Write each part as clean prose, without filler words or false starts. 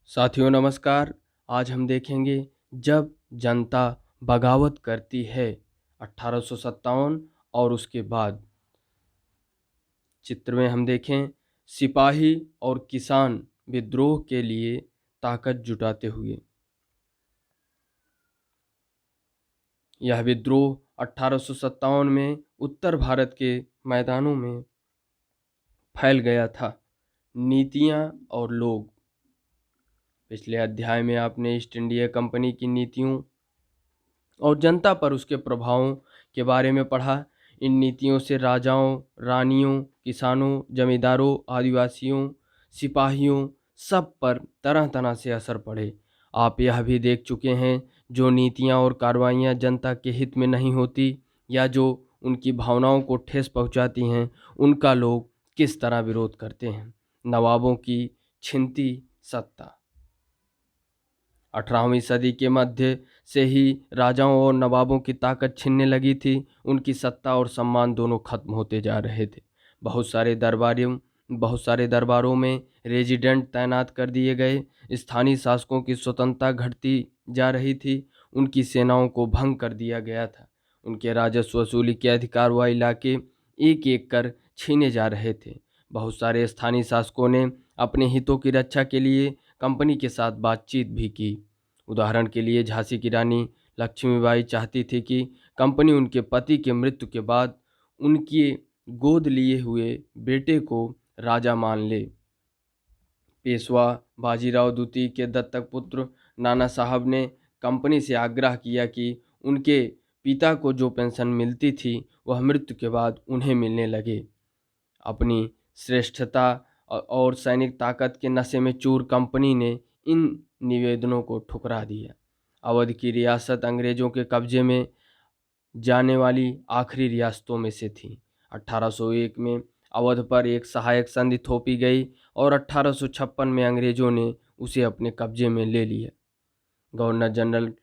साथियों नमस्कार। आज हम देखेंगे जब जनता बगावत करती है 1857 और उसके बाद। चित्र में हम देखें सिपाही और किसान विद्रोह के लिए ताकत जुटाते हुए। यह विद्रोह 1857 में उत्तर भारत के मैदानों में फैल गया था। नीतियां और लोग। पिछले अध्याय में आपने ईस्ट इंडिया कंपनी की नीतियों और जनता पर उसके प्रभावों के बारे में पढ़ा। इन नीतियों से राजाओं, रानियों, किसानों, जमींदारों, आदिवासियों, सिपाहियों सब पर तरह तरह से असर पड़े। आप यह भी देख चुके हैं जो नीतियां और कार्रवाइयां जनता के हित में नहीं होती या जो उनकी भावनाओं को ठेस पहुंचाती हैं, उनका लोग किस तरह विरोध करते हैं। नवाबों की छिनती सत्ता। 18वीं सदी के मध्य से ही राजाओं और नवाबों की ताकत छिनने लगी थी। उनकी सत्ता और सम्मान दोनों खत्म होते जा रहे थे। बहुत सारे दरबारों में रेजिडेंट तैनात कर दिए गए। स्थानीय शासकों की स्वतंत्रता घटती जा रही थी। उनकी सेनाओं को भंग कर दिया गया था। उनके राजस्व वसूली के अधिकार व इलाके एक एक कर छीने जा रहे थे। बहुत सारे स्थानीय शासकों ने अपने हितों की रक्षा के लिए कंपनी के साथ बातचीत भी की। उदाहरण के लिए झांसी की रानी लक्ष्मीबाई चाहती थी कि कंपनी उनके पति के मृत्यु के बाद उनके गोद लिए हुए बेटे को राजा मान ले। पेशवा बाजीराव द्वितीय के दत्तक पुत्र नाना साहब ने कंपनी से आग्रह किया कि उनके पिता को जो पेंशन मिलती थी वह मृत्यु के बाद उन्हें मिलने लगे। अपनी श्रेष्ठता और सैनिक ताकत के नशे में चूर कंपनी ने इन निवेदनों को ठुकरा दिया। अवध की रियासत अंग्रेजों के कब्जे में जाने वाली आखिरी रियासतों में से थी। 1801 में अवध पर एक सहायक संधि थोपी गई और 1856 में अंग्रेजों ने उसे अपने कब्जे में ले लिया। गवर्नर जनरल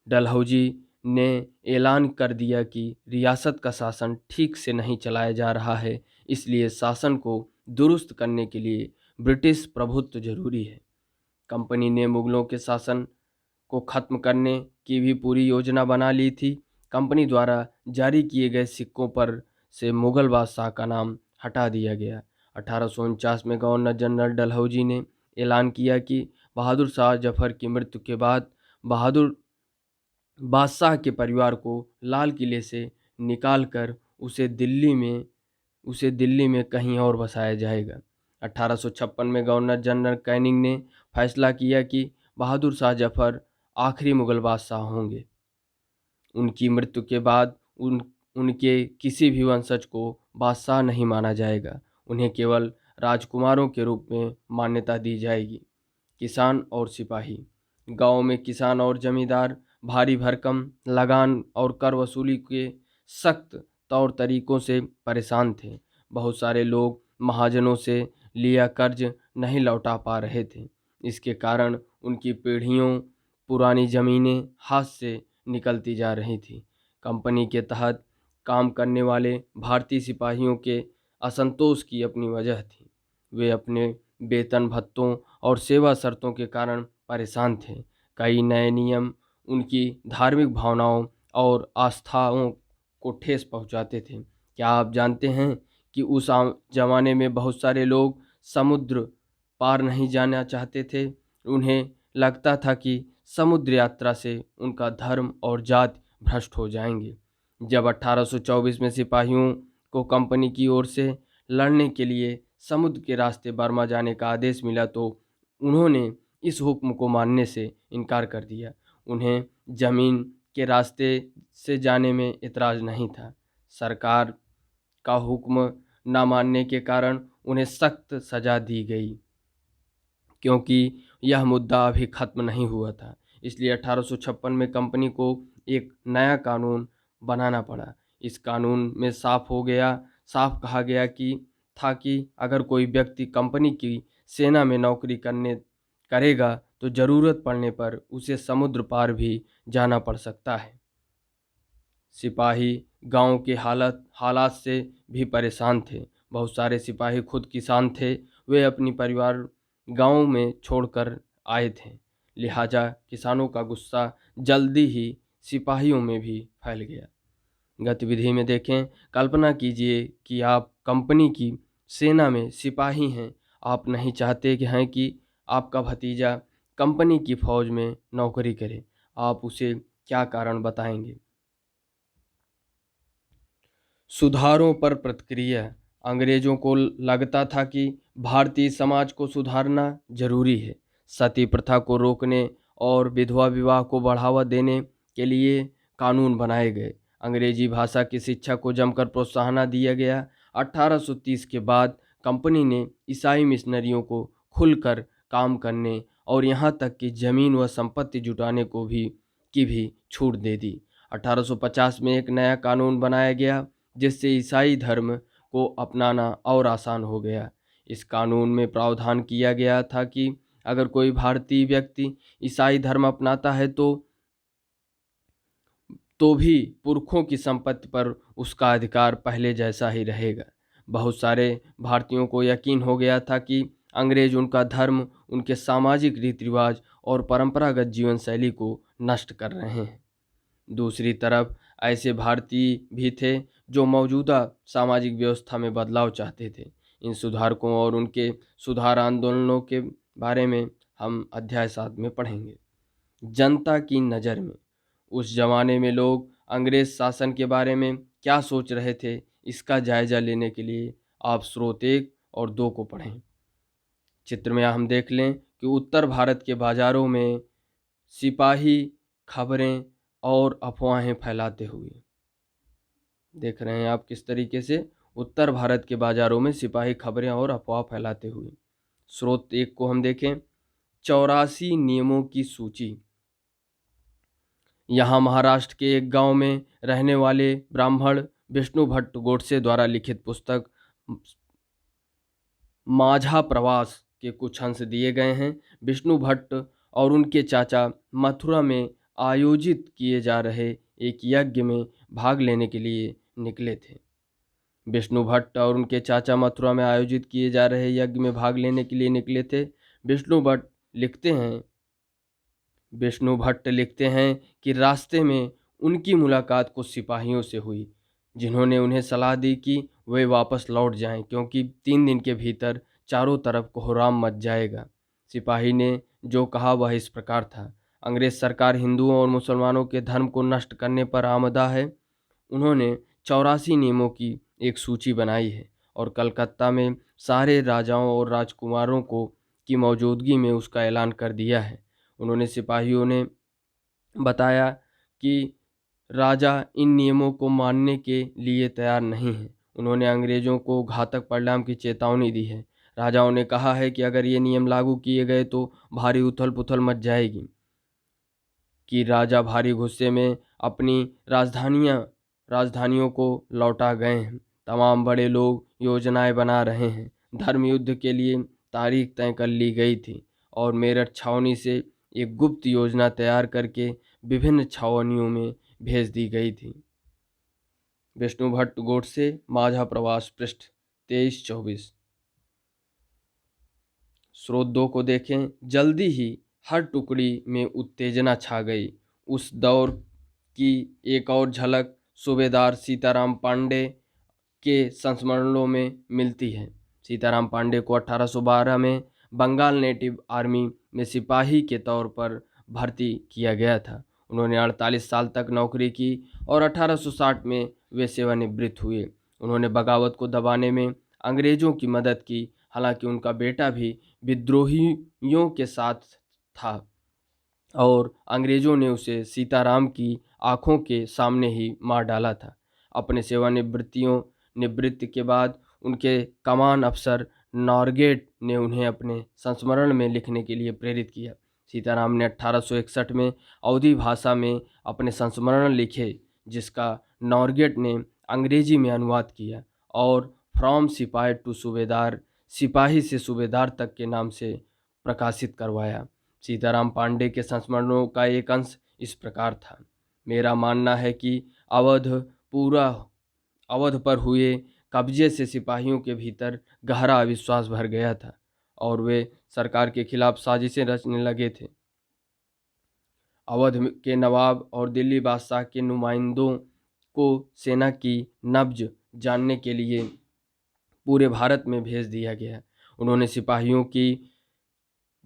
डलहौजी ने ऐलान कर दिया कि रियासत का शासन ठीक से नहीं चलाया जा रहा है, इसलिए शासन को दुरुस्त करने के लिए ब्रिटिश प्रभुत्व जरूरी है। कंपनी ने मुगलों के शासन को खत्म करने की भी पूरी योजना बना ली थी। कंपनी द्वारा जारी किए गए सिक्कों पर से मुगल बादशाह का नाम हटा दिया गया। 1849 में गवर्नर जनरल डलहौजी ने ऐलान किया कि बहादुर शाह जफर की मृत्यु के बाद बहादुर बादशाह के परिवार को लाल किले से निकालकर उसे दिल्ली में कहीं और बसाया जाएगा। 1856 में गवर्नर जनरल कैनिंग ने फैसला किया कि बहादुर शाह जफर आखिरी मुगल बादशाह होंगे। उनकी मृत्यु के बाद उनके किसी भी वंशज को बादशाह नहीं माना जाएगा। उन्हें केवल राजकुमारों के रूप में मान्यता दी जाएगी। किसान और सिपाही। गांव में किसान और जमींदार भारी भरकम लगान और कर वसूली के सख्त तौर तरीकों से परेशान थे। बहुत सारे लोग महाजनों से लिया कर्ज नहीं लौटा पा रहे थे। इसके कारण उनकी पीढ़ियों पुरानी जमीनें हाथ से निकलती जा रही थी। कंपनी के तहत काम करने वाले भारतीय सिपाहियों के असंतोष की अपनी वजह थी। वे अपने वेतन भत्तों और सेवा शर्तों के कारण परेशान थे। कई नए नियम उनकी धार्मिक भावनाओं और आस्थाओं को ठेस पहुंचाते थे। क्या आप जानते हैं कि उस जमाने में बहुत सारे लोग समुद्र पार नहीं जाना चाहते थे। उन्हें लगता था कि समुद्र यात्रा से उनका धर्म और जाति भ्रष्ट हो जाएंगे। जब 1824 में सिपाहियों को कंपनी की ओर से लड़ने के लिए समुद्र के रास्ते बर्मा जाने का आदेश मिला तो उन्होंने इस हुक्म को मानने से इनकार कर दिया। उन्हें जमीन के रास्ते से जाने में इतराज नहीं था। सरकार का हुक्म न मानने के कारण उन्हें सख्त सजा दी गई, क्योंकि यह मुद्दा अभी खत्म नहीं हुआ था। इसलिए 1856 में कंपनी को एक नया कानून बनाना पड़ा। इस कानून में साफ कहा गया कि अगर कोई व्यक्ति कंपनी की सेना में नौकरी करेगा तो जरूरत पड़ने पर उसे समुद्र पार भी जाना पड़ सकता है। सिपाही गांव के हालात से भी परेशान थे। बहुत सारे सिपाही खुद किसान थे। वे अपनी परिवार गांव में छोड़कर आए थे। लिहाजा किसानों का गुस्सा जल्दी ही सिपाहियों में भी फैल गया। गतिविधि में देखें, कल्पना कीजिए कि आप कंपनी की सेना में सिपाही हैं। आप नहीं चाहते कि आपका भतीजा कंपनी की फौज में नौकरी करे। आप उसे क्या कारण बताएंगे? सुधारों पर प्रतिक्रिया। अंग्रेजों को लगता था कि भारतीय समाज को सुधारना जरूरी है। सती प्रथा को रोकने और विधवा विवाह को बढ़ावा देने के लिए कानून बनाए गए। अंग्रेजी भाषा की शिक्षा को जमकर प्रोत्साहन दिया गया। 1830 के बाद कंपनी ने ईसाई मिशनरियों को खुलकर काम करने और यहाँ तक कि जमीन व संपत्ति जुटाने की भी छूट दे दी। 1850 में एक नया कानून बनाया गया जिससे ईसाई धर्म को अपनाना और आसान हो गया। इस कानून में प्रावधान किया गया था कि अगर कोई भारतीय व्यक्ति ईसाई धर्म अपनाता है तो भी पुरखों की संपत्ति पर उसका अधिकार पहले जैसा ही रहेगा। बहुत सारे भारतीयों को यकीन हो गया था कि अंग्रेज उनका धर्म, उनके सामाजिक रीति रिवाज और परंपरागत जीवन शैली को नष्ट कर रहे हैं। दूसरी तरफ ऐसे भारतीय भी थे जो मौजूदा सामाजिक व्यवस्था में बदलाव चाहते थे। इन सुधारकों और उनके सुधार आंदोलनों के बारे में हम अध्याय 7 में पढ़ेंगे। जनता की नज़र में उस जमाने में लोग अंग्रेज शासन के बारे में क्या सोच रहे थे, इसका जायजा लेने के लिए आप स्रोत 1 और 2 को पढ़ें। चित्र में हम देख लें कि उत्तर भारत के बाजारों में सिपाही खबरें और अफवाहें फैलाते हुए देख रहे हैं आप किस तरीके से उत्तर भारत के बाजारों में सिपाही खबरें और अफवाह फैलाते हुए। स्रोत 1 को हम देखें। 84 नियमों की सूची। यहाँ महाराष्ट्र के एक गांव में रहने वाले ब्राह्मण विष्णु भट्ट गोडसे द्वारा लिखित पुस्तक माझा प्रवास के कुछ अंश दिए गए हैं। विष्णु भट्ट और उनके चाचा मथुरा में आयोजित किए जा रहे एक यज्ञ में भाग लेने के लिए निकले थे। विष्णु भट्ट और उनके चाचा मथुरा में आयोजित किए जा रहे यज्ञ में भाग लेने के लिए निकले थे। विष्णु भट्ट लिखते हैं कि रास्ते में उनकी मुलाकात कुछ सिपाहियों से हुई, जिन्होंने उन्हें सलाह दी कि वे वापस लौट जाएं, क्योंकि 3 दिन के भीतर चारों तरफ कोहराम मच जाएगा। सिपाही ने जो कहा वह इस प्रकार था। अंग्रेज सरकार हिंदुओं और मुसलमानों के धर्म को नष्ट करने पर आमदा है। उन्होंने 84 नियमों की एक सूची बनाई है और कलकत्ता में सारे राजाओं और राजकुमारों की मौजूदगी में उसका ऐलान कर दिया है। उन्होंने सिपाहियों ने बताया कि राजा इन नियमों को मानने के लिए तैयार नहीं है। उन्होंने अंग्रेजों को घातक परिणाम की चेतावनी दी है। राजाओं ने कहा है कि अगर ये नियम लागू किए गए तो भारी उथल पुथल मच जाएगी, कि राजा भारी गुस्से में अपनी राजधानियों को लौटा गए हैं। तमाम बड़े लोग योजनाएं बना रहे हैं। धर्म युद्ध के लिए तारीख तय कर ली गई थी और मेरठ छावनी से एक गुप्त योजना तैयार करके विभिन्न छावनियों में भेज दी गई थी। विष्णु भट्ट गोडसे माझा प्रवास, पृष्ठ 23-24। स्रोत 2 को देखें। जल्दी ही हर टुकड़ी में उत्तेजना छा गई। उस दौर की एक और झलक सूबेदार सीताराम पांडे के संस्मरणों में मिलती है। सीताराम पांडे को 1812 में बंगाल नेटिव आर्मी में सिपाही के तौर पर भर्ती किया गया था। उन्होंने 48 साल तक नौकरी की और 1860 में वे सेवानिवृत्त हुए। उन्होंने बगावत को दबाने में अंग्रेजों की मदद की। हालांकि उनका बेटा भी विद्रोहियों के साथ था और अंग्रेजों ने उसे सीताराम की आंखों के सामने ही मार डाला था। अपने निवृत्ति के बाद उनके कमान अफसर नॉरगेट ने उन्हें अपने संस्मरण में लिखने के लिए प्रेरित किया। सीताराम ने 1861 में अवधी भाषा में अपने संस्मरण लिखे, जिसका नॉरगेट ने अंग्रेजी में अनुवाद किया और फ्रॉम सिपाही टू सूबेदार, सिपाही से सूबेदार तक के नाम से प्रकाशित करवाया। सीताराम पांडे के संस्मरणों का एक अंश इस प्रकार था। मेरा मानना है कि अवध पर हुए कब्जे से सिपाहियों के भीतर गहरा अविश्वास भर गया था और वे सरकार के खिलाफ साजिशें रचने लगे थे। अवध के नवाब और दिल्ली बादशाह के नुमाइंदों को सेना की नब्ज जानने के लिए पूरे भारत में भेज दिया गया। उन्होंने सिपाहियों की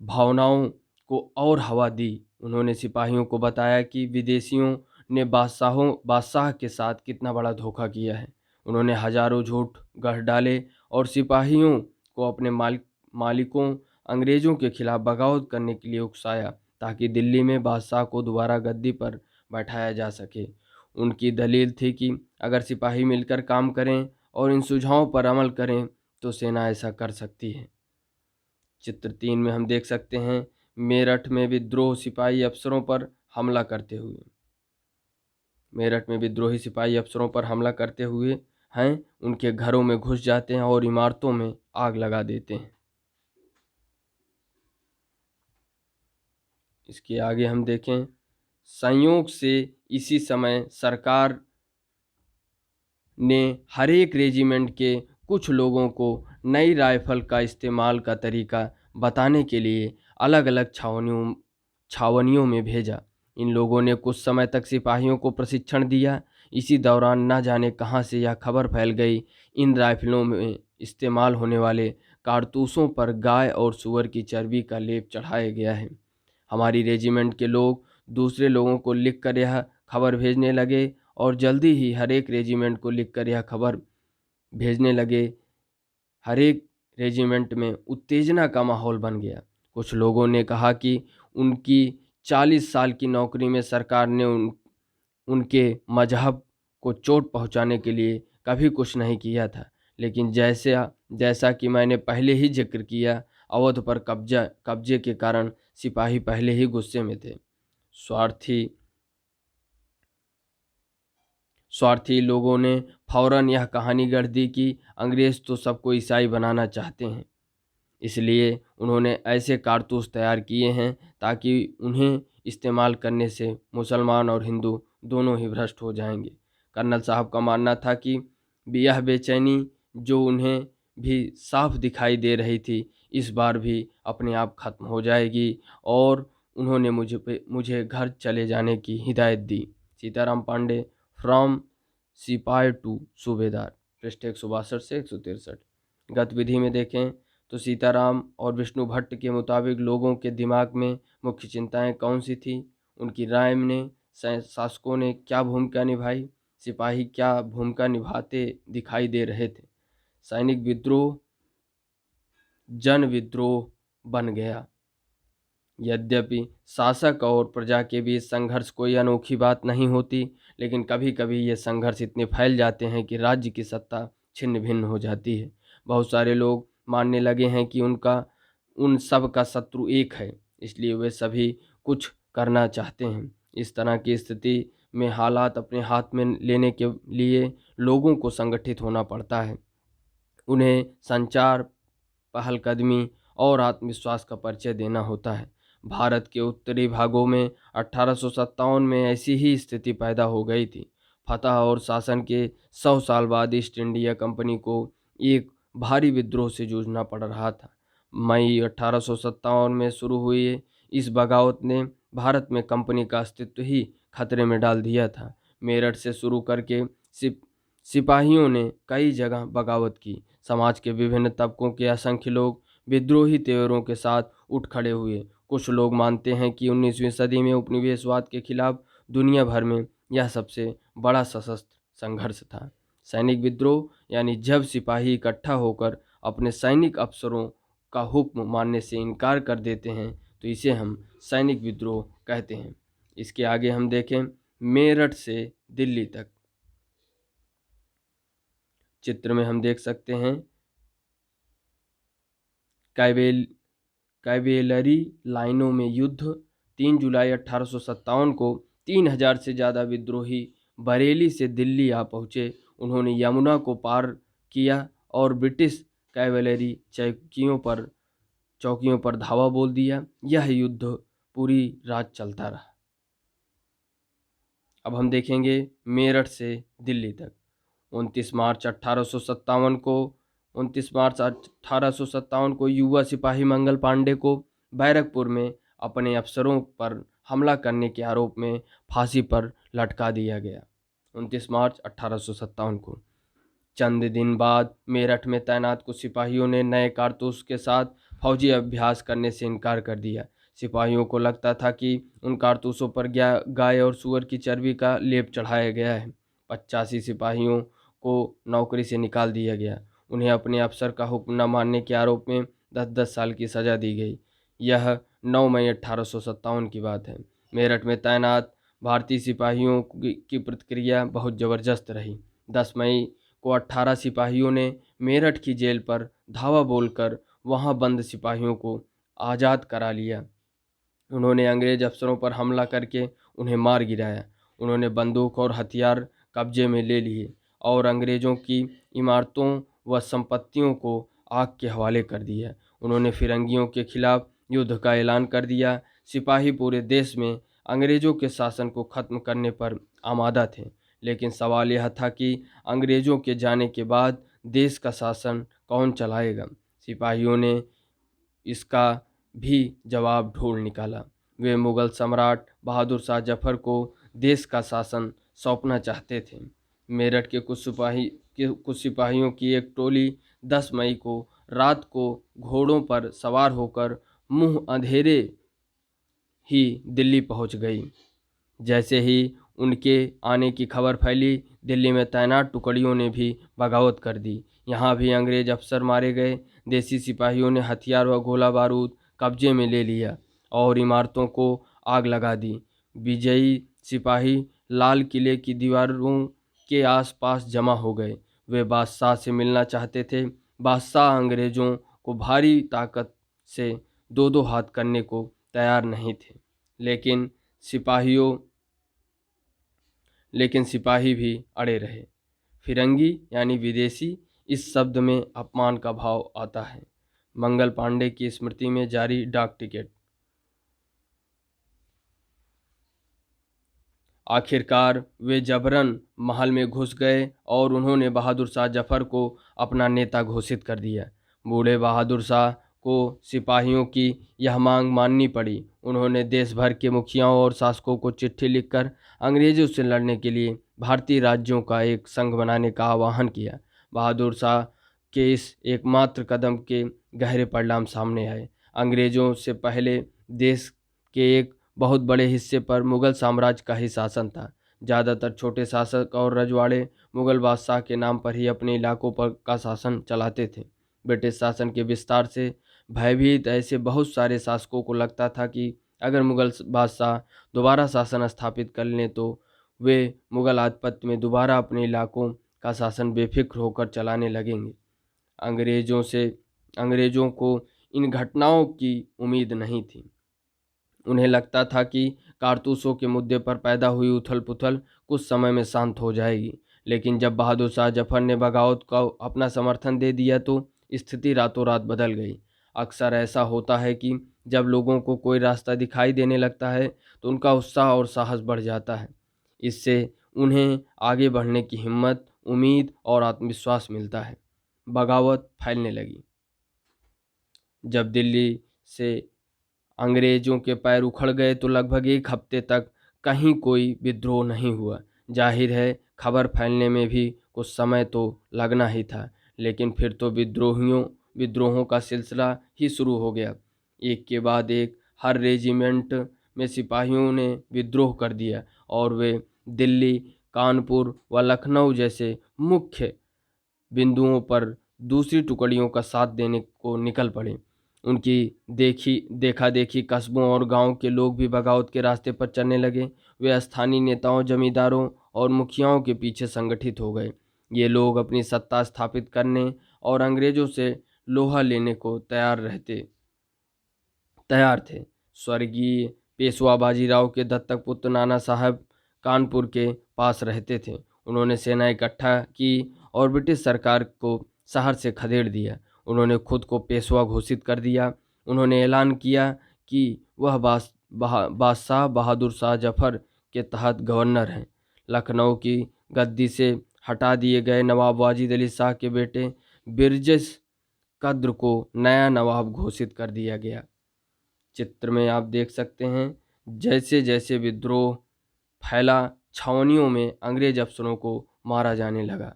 भावनाओं को और हवा दी। उन्होंने सिपाहियों को बताया कि विदेशियों ने बादशाह के साथ कितना बड़ा धोखा किया है। उन्होंने हजारों झूठ गढ़ डाले और सिपाहियों को अपने मालिकों अंग्रेज़ों के खिलाफ बगावत करने के लिए उकसाया, ताकि दिल्ली में बादशाह को दोबारा गद्दी पर बैठाया जा सके। उनकी दलील थी कि अगर सिपाही मिलकर काम करें और इन सुझावों पर अमल करें तो सेना ऐसा कर सकती है। चित्र 3 में हम देख सकते हैं मेरठ में विद्रोह सिपाही अफसरों पर हमला करते हुए। मेरठ में विद्रोही सिपाही अफसरों पर हमला करते हुए हैं, उनके घरों में घुस जाते हैं और इमारतों में आग लगा देते हैं। इसके आगे हम देखें, संयोग से इसी समय सरकार ने हर एक रेजिमेंट के कुछ लोगों को नई राइफल का इस्तेमाल का तरीका बताने के लिए अलग अलग छावनियों में भेजा। इन लोगों ने कुछ समय तक सिपाहियों को प्रशिक्षण दिया। इसी दौरान न जाने कहां से यह खबर फैल गई, इन राइफलों में इस्तेमाल होने वाले कारतूसों पर गाय और सूअर की चर्बी का लेप चढ़ाया गया है। हमारी रेजिमेंट के लोग दूसरे लोगों को लिखकर यह खबर भेजने लगे और जल्दी ही हर एक रेजिमेंट को लिखकर यह खबर भेजने लगे। हर एक रेजिमेंट में उत्तेजना का माहौल बन गया। कुछ लोगों ने कहा कि उनकी 40 साल की नौकरी में सरकार ने उनके मजहब को चोट पहुंचाने के लिए कभी कुछ नहीं किया था। लेकिन जैसा कि मैंने पहले ही जिक्र किया, अवध पर कब्जे के कारण सिपाही पहले ही गुस्से में थे। स्वार्थी लोगों ने फौरन यह कहानी गढ़ दी कि अंग्रेज तो सबको ईसाई बनाना चाहते हैं, इसलिए उन्होंने ऐसे कारतूस तैयार किए हैं ताकि उन्हें इस्तेमाल करने से मुसलमान और हिंदू दोनों ही भ्रष्ट हो जाएंगे। कर्नल साहब का मानना था कि यह बेचैनी जो उन्हें भी साफ दिखाई दे रही थी, इस बार भी अपने आप खत्म हो जाएगी, और उन्होंने मुझे घर चले जाने की हिदायत दी। सीताराम पांडे, फ्रॉम सिपाही टू सूबेदार, पृष्ठ 162 से 163। गतिविधि में देखें तो सीताराम और विष्णु भट्ट के मुताबिक लोगों के दिमाग में मुख्य चिंताएं कौन सी थी, उनकी राय में शासकों ने क्या भूमिका निभाई, सिपाही क्या भूमिका निभाते दिखाई दे रहे थे। सैनिक विद्रोह जन विद्रोह बन गया। यद्यपि शासक और प्रजा के बीच संघर्ष कोई अनोखी बात नहीं होती, लेकिन कभी कभी ये संघर्ष इतने फैल जाते हैं कि राज्य की सत्ता छिन्न भिन्न हो जाती है। बहुत सारे लोग मानने लगे हैं कि उन सब का शत्रु एक है, इसलिए वे सभी कुछ करना चाहते हैं। इस तरह की स्थिति में हालात अपने हाथ में लेने के लिए लोगों को संगठित होना पड़ता है। उन्हें संचार, पहलकदमी और आत्मविश्वास का परिचय देना होता है। भारत के उत्तरी भागों में 1857 में ऐसी ही स्थिति पैदा हो गई थी। फतह और शासन के 100 साल बाद ईस्ट इंडिया कंपनी को एक भारी विद्रोह से जूझना पड़ रहा था। मई 1857 में शुरू हुई इस बगावत ने भारत में कंपनी का अस्तित्व ही खतरे में डाल दिया था। मेरठ से शुरू करके सिपाहियों ने कई जगह बगावत की। समाज के विभिन्न तबकों के असंख्य लोग विद्रोही तेवरों के साथ उठ खड़े हुए। कुछ लोग मानते हैं कि 19वीं सदी में उपनिवेशवाद के खिलाफ दुनिया भर में यह सबसे बड़ा सशस्त्र संघर्ष था। सैनिक विद्रोह यानी जब सिपाही इकट्ठा होकर अपने सैनिक अफसरों का हुक्म मानने से इनकार कर देते हैं, तो इसे हम सैनिक विद्रोह कहते हैं। इसके आगे हम देखें मेरठ से दिल्ली तक। चित्र में हम देख सकते हैं कैवेलरी लाइनों में युद्ध। 3 जुलाई 1857 को 3000 से ज़्यादा विद्रोही बरेली से दिल्ली आ पहुँचे। उन्होंने यमुना को पार किया और ब्रिटिश कैवेलरी चौकियों पर धावा बोल दिया। यह युद्ध पूरी रात चलता रहा। अब हम देखेंगे मेरठ से दिल्ली तक। 29 मार्च 1857 को 29 मार्च 1857 को युवा सिपाही मंगल पांडे को बैरकपुर में अपने अफसरों पर हमला करने के आरोप में फांसी पर लटका दिया गया। 29 मार्च 1857 को चंद दिन बाद मेरठ में तैनात कुछ सिपाहियों ने नए कारतूस के साथ फौजी अभ्यास करने से इनकार कर दिया। सिपाहियों को लगता था कि उन कारतूसों पर गाय और सूअर की चर्बी का लेप चढ़ाया गया है। 85 सिपाहियों को नौकरी से निकाल दिया गया। उन्हें अपने अफसर का हुक्म न मानने के आरोप में 10-10 साल की सजा दी गई। यह 9 मई 1857 की बात है। मेरठ में तैनात भारतीय सिपाहियों की प्रतिक्रिया बहुत ज़बरदस्त रही। 10 मई को 18 सिपाहियों ने मेरठ की जेल पर धावा बोलकर वहां बंद सिपाहियों को आज़ाद करा लिया। उन्होंने अंग्रेज अफसरों पर हमला करके उन्हें मार गिराया। उन्होंने बंदूक और हथियार कब्जे में ले लिए और अंग्रेज़ों की इमारतों व संपत्तियों को आग के हवाले कर दिया। उन्होंने फिरंगियों के खिलाफ युद्ध का ऐलान कर दिया। सिपाही पूरे देश में अंग्रेज़ों के शासन को ख़त्म करने पर आमादा थे, लेकिन सवाल यह था कि अंग्रेज़ों के जाने के बाद देश का शासन कौन चलाएगा। सिपाहियों ने इसका भी जवाब ढूंढ निकाला। वे मुगल सम्राट बहादुर शाह जफर को देश का शासन सौंपना चाहते थे। मेरठ के कुछ सिपाहियों की एक टोली 10 मई को रात को घोड़ों पर सवार होकर मुंह अंधेरे ही दिल्ली पहुंच गई। जैसे ही उनके आने की खबर फैली, दिल्ली में तैनात टुकड़ियों ने भी बगावत कर दी। यहाँ भी अंग्रेज अफसर मारे गए। देसी सिपाहियों ने हथियार व गोला बारूद कब्जे में ले लिया और इमारतों को आग लगा दी। विजयी सिपाही लाल किले की दीवारों के आसपास जमा हो गए। वे बादशाह से मिलना चाहते थे। बादशाह अंग्रेज़ों को भारी ताकत से दो दो हाथ करने को तैयार नहीं थे, लेकिन सिपाही भी अड़े रहे। फिरंगी यानी विदेशी, इस शब्द में अपमान का भाव आता है। मंगल पांडे की स्मृति में जारी डाक टिकट। आखिरकार वे जबरन महल में घुस गए और उन्होंने बहादुर शाह जफर को अपना नेता घोषित कर दिया। बूढ़े बहादुर शाह को सिपाहियों की यह मांग माननी पड़ी। उन्होंने देश भर के मुखियाओं और शासकों को चिट्ठी लिखकर अंग्रेजों से लड़ने के लिए भारतीय राज्यों का एक संघ बनाने का आह्वान किया। बहादुर शाह के इस एकमात्र कदम के गहरे परिणाम सामने आए। अंग्रेजों से पहले देश के एक बहुत बड़े हिस्से पर मुगल साम्राज्य का ही शासन था। ज़्यादातर छोटे शासक और रजवाड़े मुगल बादशाह के नाम पर ही अपने इलाकों पर का शासन चलाते थे। ब्रिटिश शासन के विस्तार से भयभीत ऐसे बहुत सारे शासकों को लगता था कि अगर मुगल बादशाह दोबारा शासन स्थापित कर लें तो वे मुगल आधिपत्य में दोबारा अपने इलाकों का शासन बेफिक्र होकर चलाने लगेंगे। अंग्रेज़ों को इन घटनाओं की उम्मीद नहीं थी। उन्हें लगता था कि कारतूसों के मुद्दे पर पैदा हुई उथल पुथल कुछ समय में शांत हो जाएगी, लेकिन जब बहादुर शाह जफर ने बगावत को अपना समर्थन दे दिया तो स्थिति रातों रात बदल गई। अक्सर ऐसा होता है कि जब लोगों को कोई रास्ता दिखाई देने लगता है तो उनका उत्साह और साहस बढ़ जाता है। इससे उन्हें आगे बढ़ने की हिम्मत, उम्मीद और आत्मविश्वास मिलता है। बगावत फैलने लगी। जब दिल्ली से अंग्रेजों के पैर उखड़ गए तो लगभग एक हफ्ते तक कहीं कोई विद्रोह नहीं हुआ। जाहिर है खबर फैलने में भी कुछ समय तो लगना ही था, लेकिन फिर तो विद्रोहों का सिलसिला ही शुरू हो गया। एक के बाद एक हर रेजिमेंट में सिपाहियों ने विद्रोह कर दिया और वे दिल्ली, कानपुर व लखनऊ जैसे मुख्य बिंदुओं पर दूसरी टुकड़ियों का साथ देने को निकल पड़े। उनकी देखा देखी कस्बों और गांव के लोग भी बगावत के रास्ते पर चलने लगे। वे स्थानीय नेताओं, जमींदारों और मुखियाओं के पीछे संगठित हो गए। ये लोग अपनी सत्ता स्थापित करने और अंग्रेजों से लोहा लेने को तैयार थे। स्वर्गीय पेशवा बाजीराव के दत्तक पुत्र नाना साहब कानपुर के पास रहते थे। उन्होंने सेना इकट्ठा की और ब्रिटिश सरकार को शहर से खदेड़ दिया। उन्होंने खुद को पेशवा घोषित कर दिया। उन्होंने ऐलान किया कि वह बादशाह बहादुर शाह जफर के तहत गवर्नर हैं। लखनऊ की गद्दी से हटा दिए गए नवाब वाजिद अली शाह के बेटे बिरजस कद्र को नया नवाब घोषित कर दिया गया। चित्र में आप देख सकते हैं जैसे जैसे विद्रोह फैला, छावनियों में अंग्रेज अफसरों को मारा जाने लगा।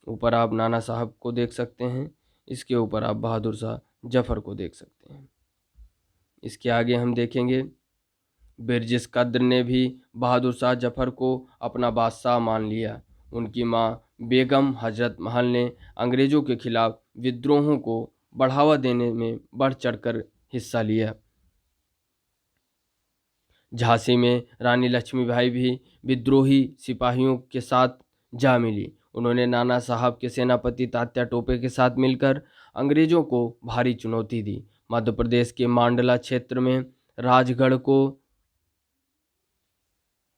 ऊपर आप नाना साहब को देख सकते हैं, इसके ऊपर आप बहादुर शाह जफर को देख सकते हैं। इसके आगे हम देखेंगे बिरजिस कद्र ने भी बहादुर शाह जफर को अपना बादशाह मान लिया। उनकी मां बेगम हजरत महल ने अंग्रेजों के खिलाफ विद्रोहों को बढ़ावा देने में बढ़ चढ़कर हिस्सा लिया। झांसी में रानी लक्ष्मीबाई भी विद्रोही सिपाहियों के साथ जा मिली। उन्होंने नाना साहब के सेनापति तात्या टोपे के साथ मिलकर अंग्रेजों को भारी चुनौती दी। मध्य प्रदेश के मांडला क्षेत्र में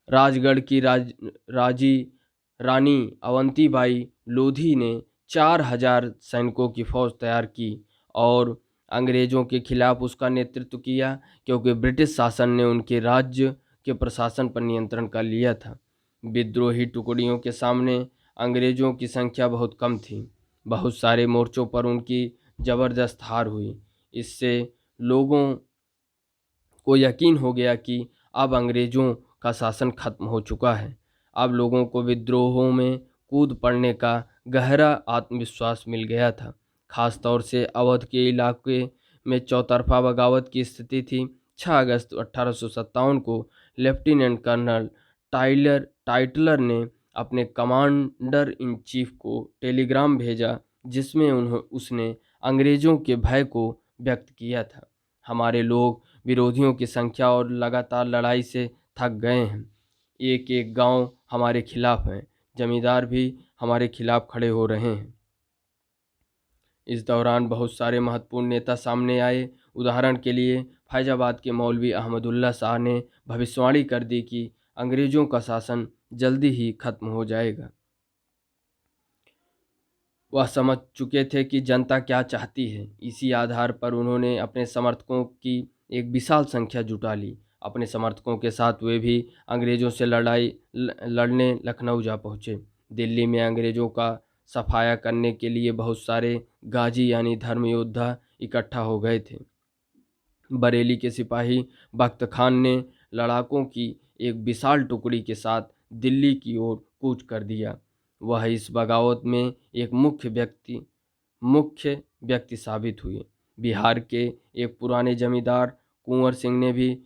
राजगढ़ की राजी रानी अवंतीबाई लोधी ने 4000 सैनिकों की फौज तैयार की और अंग्रेजों के खिलाफ उसका नेतृत्व किया, क्योंकि ब्रिटिश शासन ने उनके राज्य के प्रशासन पर नियंत्रण कर लिया था। विद्रोही टुकड़ियों के सामने अंग्रेजों की संख्या बहुत कम थी। बहुत सारे मोर्चों पर उनकी जबरदस्त हार हुई। इससे लोगों को यकीन हो गया कि अब अंग्रेजों का शासन खत्म हो चुका है। अब लोगों को विद्रोहों में कूद पड़ने का गहरा आत्मविश्वास मिल गया था। खास तौर से अवध के इलाके में चौतरफा बगावत की स्थिति थी। 6 अगस्त 1857 को लेफ्टिनेंट कर्नल टाइटलर ने अपने कमांडर इन चीफ को टेलीग्राम भेजा, जिसमें उसने अंग्रेजों के भय को व्यक्त किया था। हमारे लोग विरोधियों की संख्या और लगातार लड़ाई से थक गए हैं। एक एक गांव हमारे खिलाफ है, जमींदार भी हमारे खिलाफ खड़े हो रहे हैं। इस दौरान बहुत सारे महत्वपूर्ण नेता सामने आए। उदाहरण के लिए फैजाबाद के मौलवी अहमदुल्ला शाह ने भविष्यवाणी कर दी कि अंग्रेजों का शासन जल्दी ही खत्म हो जाएगा। वह समझ चुके थे कि जनता क्या चाहती है। इसी आधार पर उन्होंने अपने समर्थकों की एक विशाल संख्या जुटा ली। अपने समर्थकों के साथ वे भी अंग्रेजों से लड़ने लखनऊ जा पहुँचे। दिल्ली में अंग्रेजों का सफाया करने के लिए बहुत सारे गाजी यानी धर्म योद्धा इकट्ठा हो गए थे। बरेली के सिपाही बख्त खान ने लड़ाकों की एक विशाल टुकड़ी के साथ दिल्ली की ओर कूच कर दिया। वह इस बगावत में एक मुख्य व्यक्ति साबित हुए। बिहार के एक पुराने जमींदार कुंवर सिंह ने भी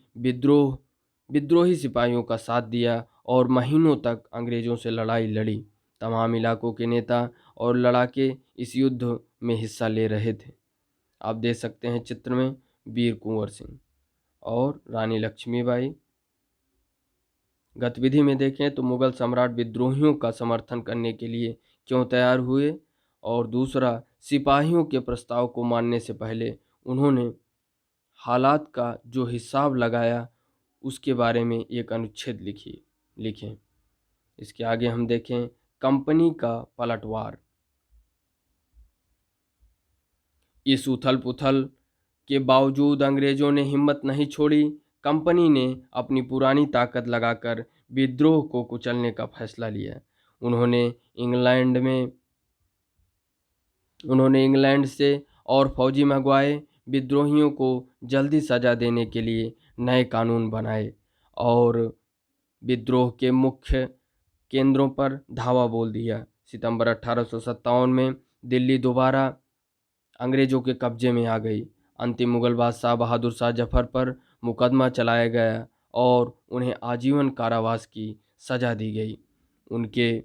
विद्रोही सिपाहियों का साथ दिया और महीनों तक अंग्रेजों से लड़ाई लड़ी। तमाम इलाकों के नेता और लड़ाके इस युद्ध में हिस्सा ले रहे थे। आप देख सकते हैं चित्र में वीर कुंवर सिंह और रानी लक्ष्मीबाई। गतिविधि में देखें तो मुगल सम्राट विद्रोहियों का समर्थन करने के लिए क्यों तैयार हुए, और दूसरा सिपाहियों के प्रस्ताव को मानने से पहले उन्होंने हालात का जो हिसाब लगाया उसके बारे में एक अनुच्छेद लिखें। इसके आगे हम देखें कंपनी का पलटवार। इस उथल पुथल के बावजूद अंग्रेजों ने हिम्मत नहीं छोड़ी। कंपनी ने अपनी पुरानी ताकत लगाकर विद्रोह को कुचलने का फैसला लिया। उन्होंने इंग्लैंड से और फौजी मंगवाए। विद्रोहियों को जल्दी सजा देने के लिए नए कानून बनाए और विद्रोह के मुख्य केंद्रों पर धावा बोल दिया। सितंबर 1857 में दिल्ली दोबारा अंग्रेजों के कब्जे में आ गई। अंतिम मुगल बादशाह बहादुर शाह जफर पर मुकदमा चलाया गया और उन्हें आजीवन कारावास की सजा दी गई। उनके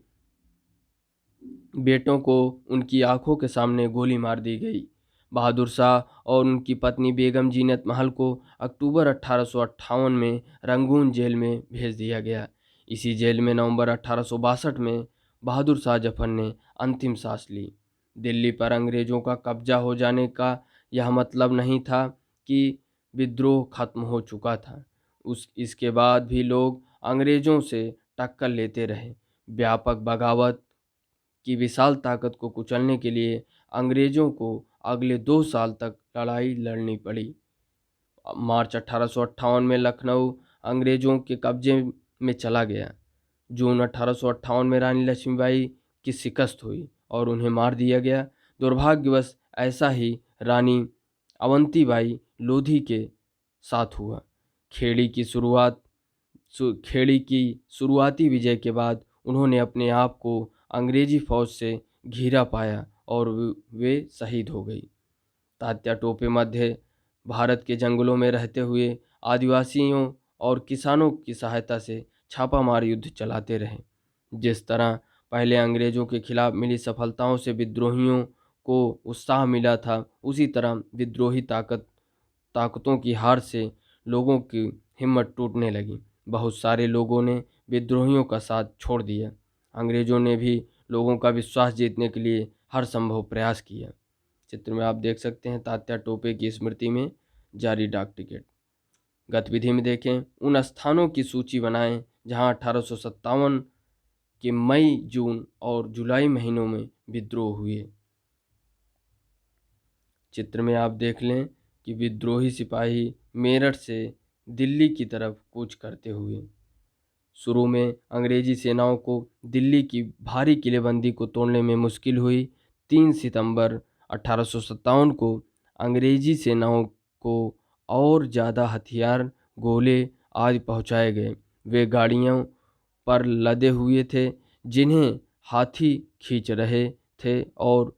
बेटों को उनकी आंखों के सामने गोली मार दी गई। बहादुर शाह और उनकी पत्नी बेगम जीनत महल को अक्टूबर 1858 में रंगून जेल में भेज दिया गया। इसी जेल में नवंबर 1862 में बहादुर शाह जफर ने अंतिम सांस ली। दिल्ली पर अंग्रेजों का कब्जा हो जाने का यह मतलब नहीं था कि विद्रोह खत्म हो चुका था। इसके बाद भी लोग अंग्रेजों से टक्कर लेते रहे। व्यापक बगावत की विशाल ताकत को कुचलने के लिए अंग्रेजों को अगले 2 साल तक लड़ाई लड़नी पड़ी। मार्च 1858 में लखनऊ अंग्रेजों के कब्जे में चला गया। जून 1858 में रानी लक्ष्मीबाई की शिकस्त हुई और उन्हें मार दिया गया। दुर्भाग्यवश ऐसा ही रानी अवंतीबाई लोधी के साथ हुआ। खेड़ी की शुरुआती विजय के बाद उन्होंने अपने आप को अंग्रेजी फौज से घिरा पाया और वे शहीद हो गई। तात्या टोपे मध्य भारत के जंगलों में रहते हुए आदिवासियों और किसानों की सहायता से छापामार युद्ध चलाते रहे। जिस तरह पहले अंग्रेजों के खिलाफ मिली सफलताओं से विद्रोहियों को उत्साह मिला था, उसी तरह विद्रोही ताकतों की हार से लोगों की हिम्मत टूटने लगी। बहुत सारे लोगों ने विद्रोहियों का साथ छोड़ दिया। अंग्रेजों ने भी लोगों का विश्वास जीतने के लिए हर संभव प्रयास किया। चित्र में आप देख सकते हैं तात्या टोपे की स्मृति में जारी डाक टिकट। गतिविधि में देखें, उन स्थानों की सूची बनाएं जहां 1857 के मई, जून और जुलाई महीनों में विद्रोह हुए। चित्र में आप देख लें कि विद्रोही सिपाही मेरठ से दिल्ली की तरफ कूच करते हुए। शुरू में अंग्रेजी सेनाओं को दिल्ली की भारी किलेबंदी को तोड़ने में मुश्किल हुई। 3 सितंबर 1857 को अंग्रेजी सेनाओं को और ज़्यादा हथियार, गोले आदि पहुंचाए गए। वे गाड़ियों पर लदे हुए थे जिन्हें हाथी खींच रहे थे और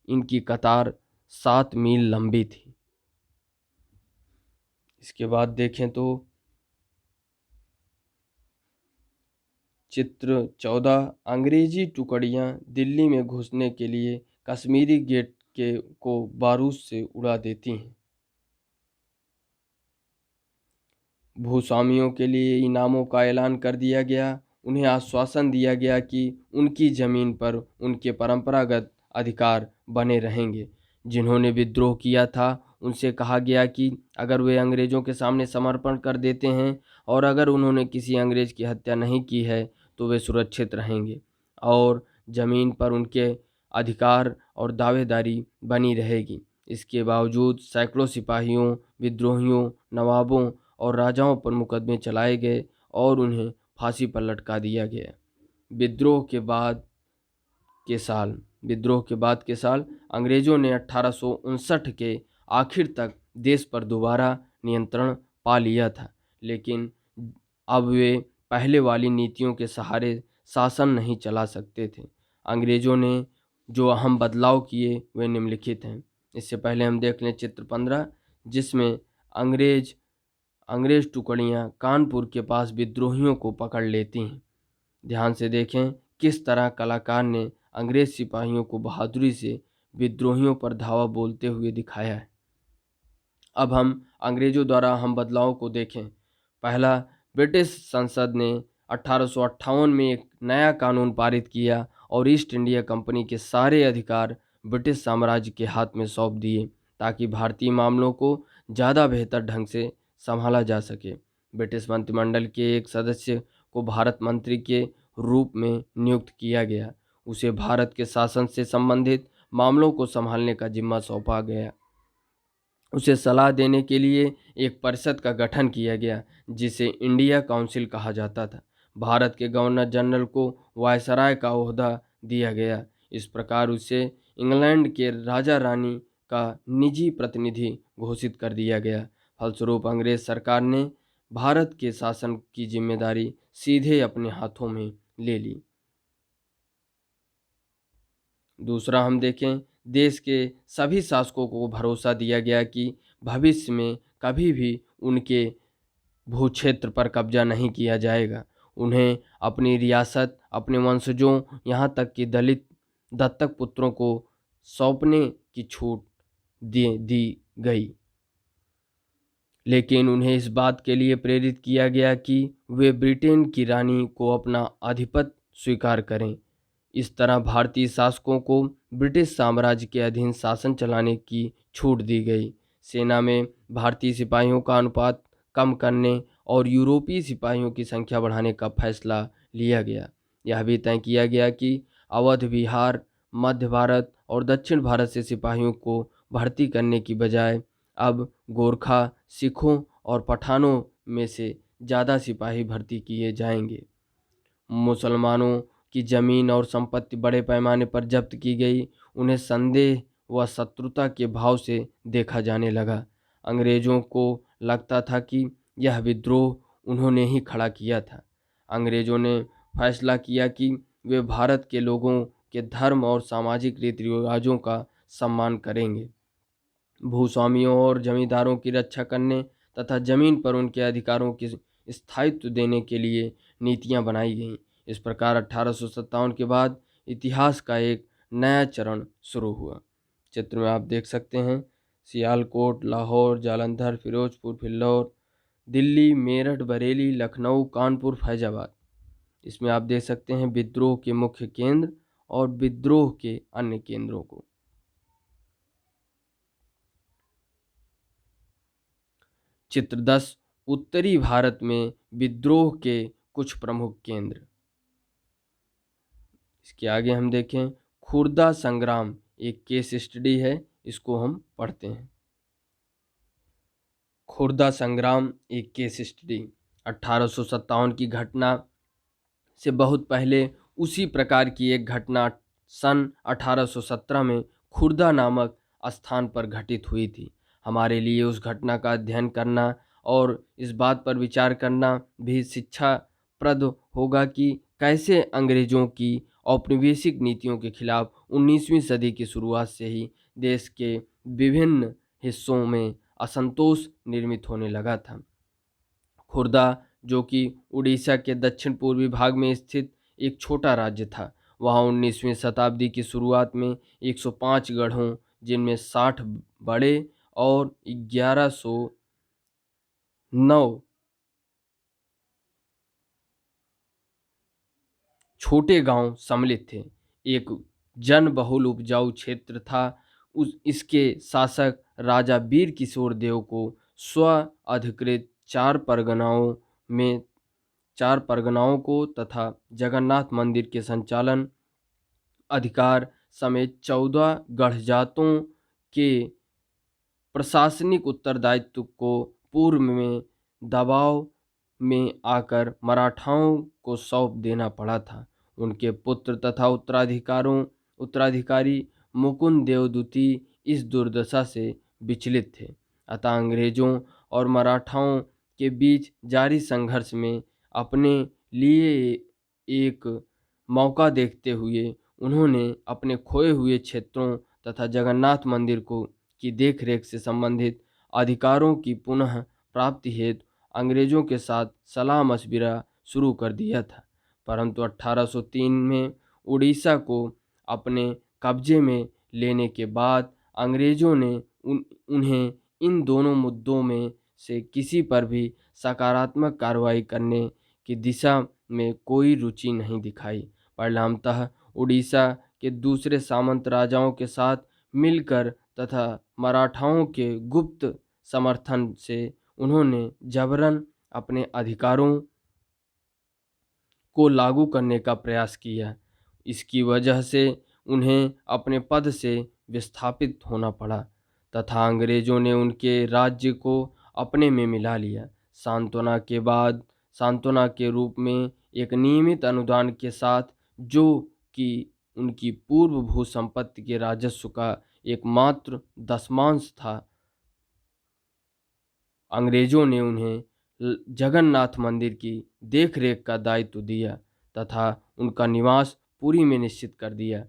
इनकी कतार 7 मील लंबी थी। इसके बाद देखें तो चित्र 14, अंग्रेजी टुकड़ियां दिल्ली में घुसने के लिए कश्मीरी गेट को बारूद से उड़ा देती हैं। भूस्वामियों के लिए इनामों का ऐलान कर दिया गया। उन्हें आश्वासन दिया गया कि उनकी जमीन पर उनके परंपरागत अधिकार बने रहेंगे। जिन्होंने विद्रोह किया था उनसे कहा गया कि अगर वे अंग्रेजों के सामने समर्पण कर देते हैं और अगर उन्होंने किसी अंग्रेज की हत्या नहीं की है तो वे सुरक्षित रहेंगे और ज़मीन पर उनके अधिकार और दावेदारी बनी रहेगी। इसके बावजूद सैकड़ों सिपाहियों, विद्रोहियों, नवाबों और राजाओं पर मुकदमे चलाए गए और उन्हें फांसी पर लटका दिया गया। विद्रोह के बाद के साल अंग्रेजों ने 1859 के आखिर तक देश पर दोबारा नियंत्रण पा लिया था, लेकिन अब वे पहले वाली नीतियों के सहारे शासन नहीं चला सकते थे। अंग्रेजों ने जो अहम बदलाव किए वे निम्नलिखित हैं। इससे पहले हम देख लें चित्र 15, जिसमें अंग्रेज टुकड़ियां कानपुर के पास विद्रोहियों को पकड़ लेती हैं। ध्यान से देखें किस तरह कलाकार ने अंग्रेज सिपाहियों को बहादुरी से विद्रोहियों पर धावा बोलते हुए दिखाया है। अब हम अंग्रेजों द्वारा अहम बदलावों को देखें। पहला, ब्रिटिश संसद ने 1858 में एक नया कानून पारित किया और ईस्ट इंडिया कंपनी के सारे अधिकार ब्रिटिश साम्राज्य के हाथ में सौंप दिए ताकि भारतीय मामलों को ज़्यादा बेहतर ढंग से संभाला जा सके। ब्रिटिश मंत्रिमंडल के एक सदस्य को भारत मंत्री के रूप में नियुक्त किया गया। उसे भारत के शासन से संबंधित मामलों को संभालने का जिम्मा सौंपा गया। उसे सलाह देने के लिए एक परिषद का गठन किया गया जिसे इंडिया काउंसिल कहा जाता था। भारत के गवर्नर जनरल को वायसराय का ओहदा दिया गया। इस प्रकार उसे इंग्लैंड के राजा रानी का निजी प्रतिनिधि घोषित कर दिया गया। फलस्वरूप अंग्रेज सरकार ने भारत के शासन की जिम्मेदारी सीधे अपने हाथों में ले ली। दूसरा, हम देखें, देश के सभी शासकों को भरोसा दिया गया कि भविष्य में कभी भी उनके भूक्षेत्र पर कब्जा नहीं किया जाएगा। उन्हें अपनी रियासत, अपने वंशजों, यहाँ तक कि दलित दत्तक पुत्रों को सौंपने की छूट दी गई, लेकिन उन्हें इस बात के लिए प्रेरित किया गया कि वे ब्रिटेन की रानी को अपना आधिपत्य स्वीकार करें। इस तरह भारतीय शासकों को ब्रिटिश साम्राज्य के अधीन शासन चलाने की छूट दी गई। सेना में भारतीय सिपाहियों का अनुपात कम करने और यूरोपीय सिपाहियों की संख्या बढ़ाने का फैसला लिया गया। यह भी तय किया गया कि अवध, बिहार, मध्य भारत और दक्षिण भारत से सिपाहियों को भर्ती करने की बजाय अब गोरखा, सिखों और पठानों में से ज़्यादा सिपाही भर्ती किए जाएंगे। मुसलमानों कि जमीन और संपत्ति बड़े पैमाने पर जब्त की गई, उन्हें संदेह व शत्रुता के भाव से देखा जाने लगा। अंग्रेजों को लगता था कि यह विद्रोह उन्होंने ही खड़ा किया था। अंग्रेजों ने फैसला किया कि वे भारत के लोगों के धर्म और सामाजिक रीति रिवाजों का सम्मान करेंगे। भूस्वामियों और जमींदारों की रक्षा करने तथा जमीन पर उनके अधिकारों की स्थायित्व देने के लिए नीतियां बनाई गईं। इस प्रकार 1857 के बाद इतिहास का एक नया चरण शुरू हुआ। चित्र में आप देख सकते हैं सियालकोट, लाहौर, जालंधर, फिरोजपुर, फिल्लौर, दिल्ली, मेरठ, बरेली, लखनऊ, कानपुर, फैजाबाद। इसमें आप देख सकते हैं विद्रोह के मुख्य केंद्र और विद्रोह के अन्य केंद्रों को। चित्र 10 उत्तरी भारत में विद्रोह के कुछ प्रमुख केंद्र। इसके आगे हम देखें खुर्दा संग्राम, एक केस स्टडी है, इसको हम पढ़ते हैं। खुर्दा संग्राम एक केस स्टडी 1857 की घटना से बहुत पहले उसी प्रकार की एक घटना सन 1817 में खुर्दा नामक स्थान पर घटित हुई थी। हमारे लिए उस घटना का अध्ययन करना और इस बात पर विचार करना भी शिक्षाप्रद होगा कि कैसे अंग्रेजों की औपनिवेशिक नीतियों के खिलाफ 19वीं सदी की शुरुआत से ही देश के विभिन्न हिस्सों में असंतोष निर्मित होने लगा था। खुर्दा, जो कि उड़ीसा के दक्षिण पूर्वी भाग में स्थित एक छोटा राज्य था, वहाँ 19वीं शताब्दी की शुरुआत में 105 गढ़ों, जिनमें 60 बड़े और 1109 छोटे गांव सम्मिलित थे। एक जनबहुल उपजाऊ क्षेत्र था। इसके शासक राजा वीर किशोर देव को स्व अधिकृत चार परगनाओं को तथा जगन्नाथ मंदिर के संचालन अधिकार समेत 14 गढ़जातों के प्रशासनिक उत्तरदायित्व को पूर्व में दबाव में आकर मराठाओं को सौंप देना पड़ा था। उनके पुत्र तथा उत्तराधिकारी मुकुंद देवदूती इस दुर्दशा से विचलित थे। अतः अंग्रेजों और मराठाओं के बीच जारी संघर्ष में अपने लिए एक मौका देखते हुए उन्होंने अपने खोए हुए क्षेत्रों तथा जगन्नाथ मंदिर की देखरेख से संबंधित अधिकारों की पुनः प्राप्ति हेतु अंग्रेजों के साथ सलाह मशविरा शुरू कर दिया था। परंतु 1803 में उड़ीसा को अपने कब्जे में लेने के बाद अंग्रेजों ने उन्हें इन दोनों मुद्दों में से किसी पर भी सकारात्मक कार्रवाई करने की दिशा में कोई रुचि नहीं दिखाई। परिणामतः उड़ीसा के दूसरे सामंत राजाओं के साथ मिलकर तथा मराठाओं के गुप्त समर्थन से उन्होंने जबरन अपने अधिकारों को लागू करने का प्रयास किया। इसकी वजह से उन्हें अपने पद से विस्थापित होना पड़ा तथा अंग्रेजों ने उनके राज्य को अपने में मिला लिया। सांत्वना के रूप में एक नियमित अनुदान के साथ, जो कि उनकी पूर्व भू संपत्ति के राजस्व का एकमात्र दशमांश था, अंग्रेजों ने उन्हें जगन्नाथ मंदिर की देखरेख का दायित्व दिया तथा उनका निवास पुरी में निश्चित कर दिया।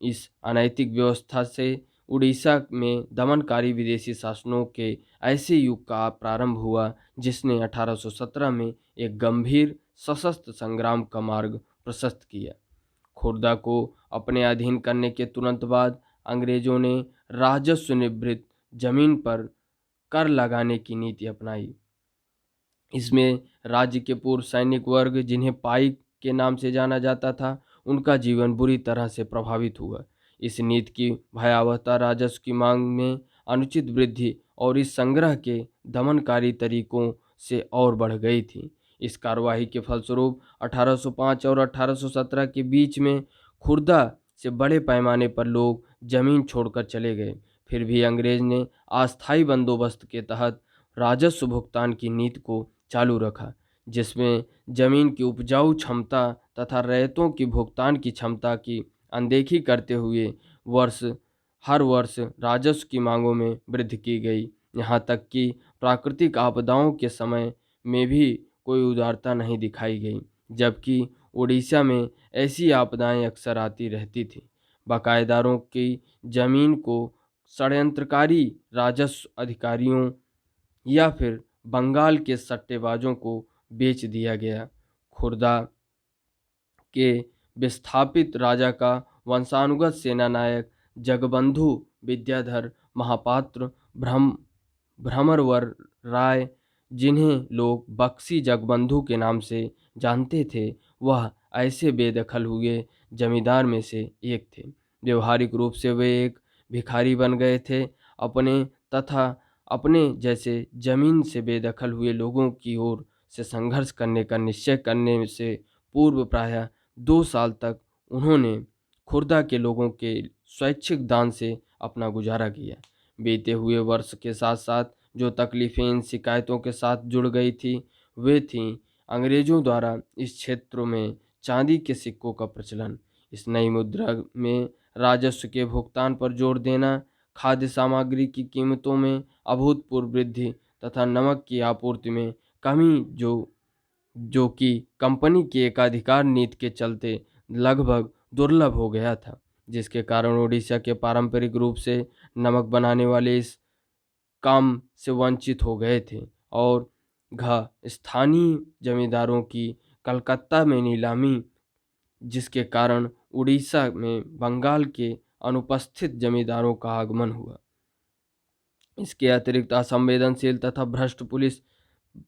इस अनैतिक व्यवस्था से उड़ीसा में दमनकारी विदेशी शासनों के ऐसे युग का प्रारंभ हुआ जिसने 1817 में एक गंभीर सशस्त्र संग्राम का मार्ग प्रशस्त किया। खुर्दा को अपने अधीन करने के तुरंत बाद अंग्रेजों ने राजस्व निवृत्त जमीन पर कर लगाने की नीति अपनाई। इसमें राज्य के पूर्व सैनिक वर्ग, जिन्हें पाइक के नाम से जाना जाता था, उनका जीवन बुरी तरह से प्रभावित हुआ। इस नीति की भयावहता राजस्व की मांग में अनुचित वृद्धि और इस संग्रह के दमनकारी तरीकों से और बढ़ गई थी। इस कार्यवाही के फलस्वरूप 1805 और 1817 के बीच में खुर्दा से बड़े पैमाने पर लोग जमीन छोड़कर चले गए। फिर भी अंग्रेज ने अस्थायी बंदोबस्त के तहत राजस्व भुगतान की नीति को चालू रखा, जिसमें जमीन की उपजाऊ क्षमता तथा रैयतों की भुगतान की क्षमता की अनदेखी करते हुए हर वर्ष राजस्व की मांगों में वृद्धि की गई। यहाँ तक कि प्राकृतिक आपदाओं के समय में भी कोई उदारता नहीं दिखाई गई, जबकि उड़ीसा में ऐसी आपदाएं अक्सर आती रहती थीं। बकायेदारों की जमीन को षड्यंत्रकारी राजस्व अधिकारियों या फिर बंगाल के सट्टेबाजों को बेच दिया गया। खुर्दा के विस्थापित राजा का वंशानुगत सेनानायक जगबंधु विद्याधर महापात्र भ्रमरवर राय, जिन्हें लोग बक्सी जगबंधु के नाम से जानते थे, वह ऐसे बेदखल हुए जमींदार में से एक थे। व्यवहारिक रूप से वे एक भिखारी बन गए थे। अपने तथा अपने जैसे जमीन से बेदखल हुए लोगों की ओर से संघर्ष करने का निश्चय करने से पूर्व प्रायः 2 साल तक उन्होंने खुर्दा के लोगों के स्वैच्छिक दान से अपना गुजारा किया। बीते हुए वर्ष के साथ साथ जो तकलीफें इन शिकायतों के साथ जुड़ गई थी, वे थीं अंग्रेजों द्वारा इस क्षेत्र में चांदी के सिक्कों का प्रचलन, इस नई मुद्रा में राजस्व के भुगतान पर जोर देना, खाद्य सामग्री की कीमतों में अभूतपूर्व वृद्धि तथा नमक की आपूर्ति में कमी, जो कि कंपनी की एकाधिकार नीति के चलते लगभग दुर्लभ हो गया था, जिसके कारण उड़ीसा के पारंपरिक रूप से नमक बनाने वाले इस काम से वंचित हो गए थे। और स्थानीय जमींदारों की कलकत्ता में नीलामी, जिसके कारण उड़ीसा में बंगाल के अनुपस्थित जमींदारों का आगमन हुआ। इसके अतिरिक्त असंवेदनशील तथा भ्रष्ट पुलिस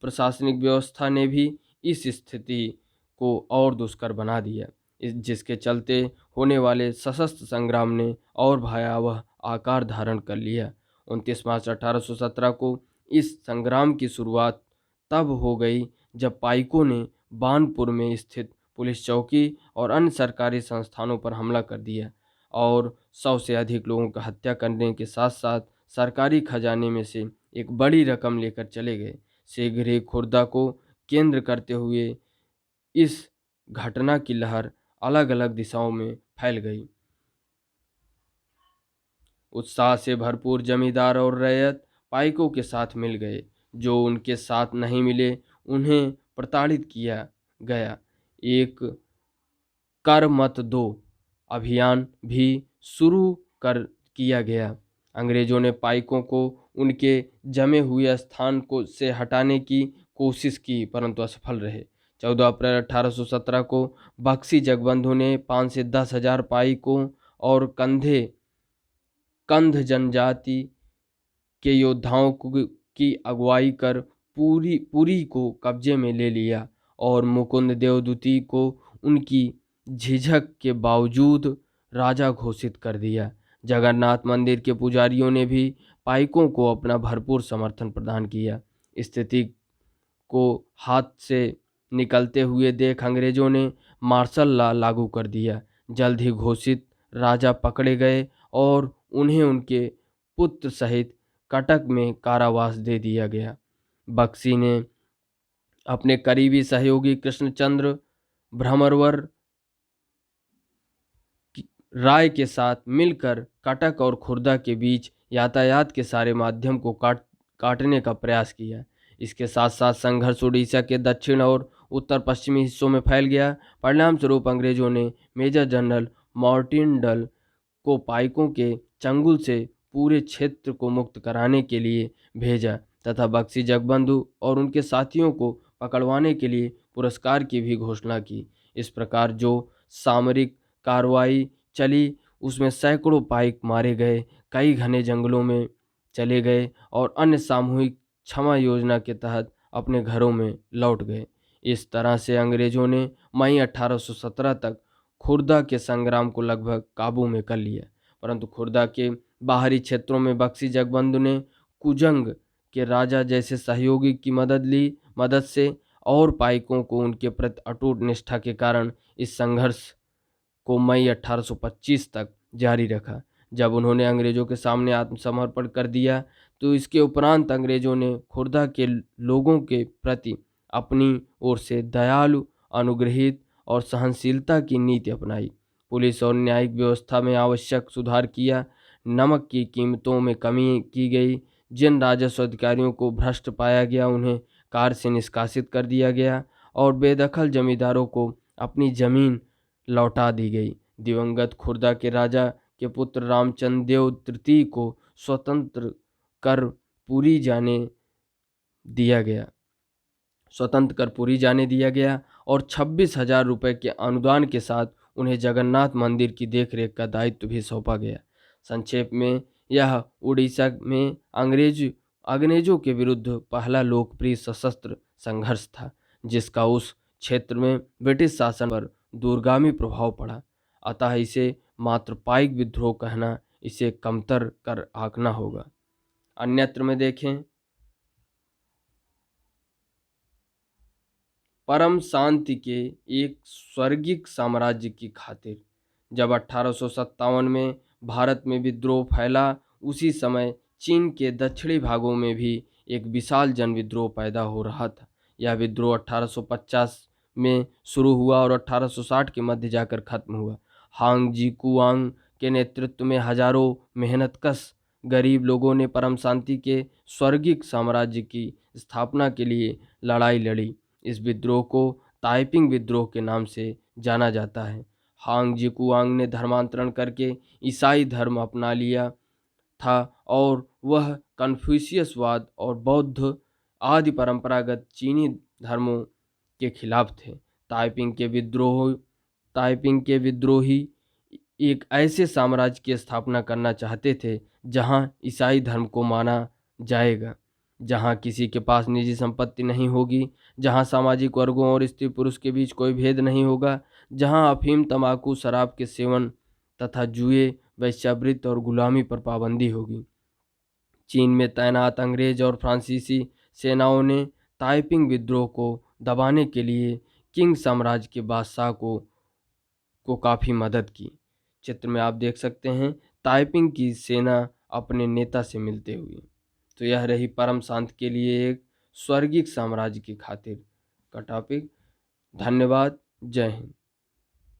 प्रशासनिक व्यवस्था ने भी इस स्थिति को और दुष्कर बना दिया, जिसके चलते होने वाले सशस्त्र संग्राम ने और भयावह आकार धारण कर लिया। 29 मार्च 1817 को इस संग्राम की शुरुआत तब हो गई जब पाइकों ने बानपुर में स्थित पुलिस चौकी और अन्य सरकारी संस्थानों पर हमला कर दिया और 100 से अधिक लोगों की हत्या करने के साथ साथ सरकारी खजाने में से एक बड़ी रकम लेकर चले गए। शीघ्र ही खुर्दा को केंद्र करते हुए इस घटना की लहर अलग अलग दिशाओं में फैल गई। उत्साह से भरपूर जमींदार और रैयत पाइकों के साथ मिल गए। जो उनके साथ नहीं मिले उन्हें प्रताड़ित किया गया। एक कर मत दो अभियान भी शुरू कर किया गया। अंग्रेजों ने पाइकों को उनके जमे हुए स्थान को से हटाने की कोशिश की, परंतु असफल रहे। 14 अप्रैल 1817 को बक्सी जगबंधु ने 5 से 10 हजार पाइकों और कंध जनजाति के योद्धाओं की अगुवाई कर पुरी को कब्जे में ले लिया और मुकुंद देवदूती को उनकी झिझक के बावजूद राजा घोषित कर दिया। जगन्नाथ मंदिर के पुजारियों ने भी पाइकों को अपना भरपूर समर्थन प्रदान किया। स्थिति को हाथ से निकलते हुए देख अंग्रेजों ने मार्शल लॉ लागू कर दिया। जल्द ही घोषित राजा पकड़े गए और उन्हें उनके पुत्र सहित कटक में कारावास दे दिया गया। बक्सी ने अपने करीबी सहयोगी कृष्णचंद्र भ्रमरवर राय के साथ मिलकर कटक और खुर्दा के बीच यातायात के सारे माध्यम को काटने का प्रयास किया। इसके साथ साथ संघर्ष उड़ीसा के दक्षिण और उत्तर पश्चिमी हिस्सों में फैल गया। परिणाम स्वरूप अंग्रेजों ने मेजर जनरल मार्टिनडल को पाइकों के चंगुल से पूरे क्षेत्र को मुक्त कराने के लिए भेजा तथा बक्सी जगबंधु और उनके साथियों को पकड़वाने के लिए पुरस्कार की भी घोषणा की। इस प्रकार जो सामरिक कार्रवाई चली उसमें सैकड़ों पाइक मारे गए, कई घने जंगलों में चले गए और अन्य सामूहिक क्षमा योजना के तहत अपने घरों में लौट गए। इस तरह से अंग्रेजों ने मई 1817 तक खुर्दा के संग्राम को लगभग काबू में कर लिया। परंतु खुर्दा के बाहरी क्षेत्रों में बक्सी जगबंधु ने कुजंग के राजा जैसे सहयोगी की मदद से और पाइकों को उनके प्रति अटूट निष्ठा के कारण इस संघर्ष को मई 1825 तक जारी रखा। जब उन्होंने अंग्रेजों के सामने आत्मसमर्पण कर दिया तो इसके उपरांत अंग्रेजों ने खुर्दा के लोगों के प्रति अपनी ओर से दयालु, अनुग्रहित और सहनशीलता की नीति अपनाई। पुलिस और न्यायिक व्यवस्था में आवश्यक सुधार किया। नमक की कीमतों में कमी की गई। जिन राजस्व अधिकारियों को भ्रष्ट पाया गया उन्हें कार्य से निष्कासित कर दिया गया और बेदखल जमींदारों को अपनी जमीन लौटा दी गई। दिवंगत खुर्दा के राजा के पुत्र रामचंद्र देव तृतीय को स्वतंत्र कर पूरी जाने दिया गया स्वतंत्र कर पूरी जाने दिया गया और 26,000 रुपये के अनुदान के साथ उन्हें जगन्नाथ मंदिर की देखरेख का दायित्व भी सौंपा गया। संक्षेप में यह उड़ीसा में अंग्रेजों के विरुद्ध पहला लोकप्रिय सशस्त्र संघर्ष था, जिसका उस क्षेत्र में ब्रिटिश शासन पर दूरगामी प्रभाव पड़ा। अतः इसे मात्र पाइक विद्रोह कहना इसे कमतर कर आंकना होगा। अन्यत्र में देखें, परम शांति के एक स्वर्गिक साम्राज्य की खातिर। जब 1857 में भारत में विद्रोह फैला, उसी समय चीन के दक्षिणी भागों में भी एक विशाल जन विद्रोह पैदा हो रहा था। यह विद्रोह 1850 में शुरू हुआ और 1860 के मध्य जाकर खत्म हुआ। हांग जीकुआंग के नेतृत्व में हजारों मेहनतकश गरीब लोगों ने परम शांति के स्वर्गिक साम्राज्य की स्थापना के लिए लड़ाई लड़ी। इस विद्रोह को ताइपिंग विद्रोह के नाम से जाना जाता है। हांग जीकुआंग ने धर्मांतरण करके ईसाई धर्म अपना लिया था और वह कन्फ्यूशियसवाद और बौद्ध आदि परंपरागत चीनी धर्मों के खिलाफ थे। ताइपिंग के विद्रोही एक ऐसे साम्राज्य की स्थापना करना चाहते थे जहां ईसाई धर्म को माना जाएगा, जहां किसी के पास निजी संपत्ति नहीं होगी, जहां सामाजिक वर्गों और स्त्री पुरुष के बीच कोई भेद नहीं होगा, जहां अफीम, तंबाकू, शराब के सेवन तथा जुए, वेश्यावृत्ति और गुलामी पर पाबंदी होगी। चीन में तैनात अंग्रेज और फ्रांसीसी सेनाओं ने ताइपिंग विद्रोह को दबाने के लिए किंग साम्राज्य के बादशाह को काफ़ी मदद की। चित्र में आप देख सकते हैं ताइपिंग की सेना अपने नेता से मिलते हुए। तो यह रही परम शांति के लिए एक स्वर्गिक साम्राज्य की खातिर का टॉपिक। धन्यवाद। जय हिंद।